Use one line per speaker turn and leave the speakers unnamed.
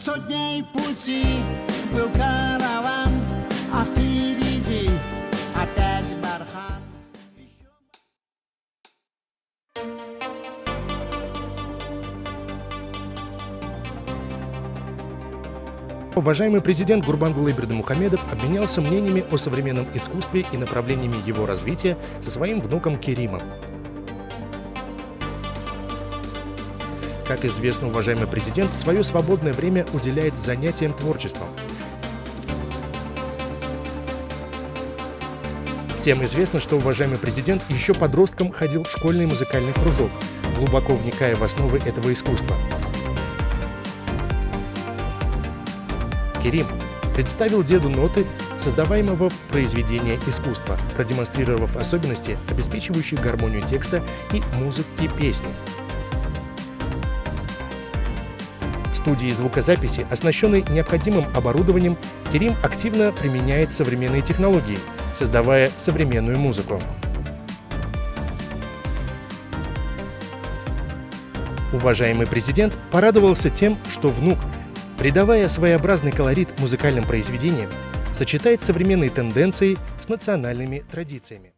100 дней пути был караван, а впереди опять бархан.
Уважаемый президент Гурбангулы Бердымухамедов обменялся мнениями о современном искусстве и направлениями его развития со своим внуком Керимом. Как известно, уважаемый президент свое свободное время уделяет занятиям творчеством. Всем известно, что уважаемый президент еще подростком ходил в школьный музыкальный кружок, глубоко вникая в основы этого искусства. Керим представил деду ноты создаваемого произведения искусства, продемонстрировав особенности, обеспечивающие гармонию текста и музыки песни. В студии звукозаписи, оснащенной необходимым оборудованием, Керим активно применяет современные технологии, создавая современную музыку. Уважаемый президент порадовался тем, что внук, придавая своеобразный колорит музыкальным произведениям, сочетает современные тенденции с национальными традициями.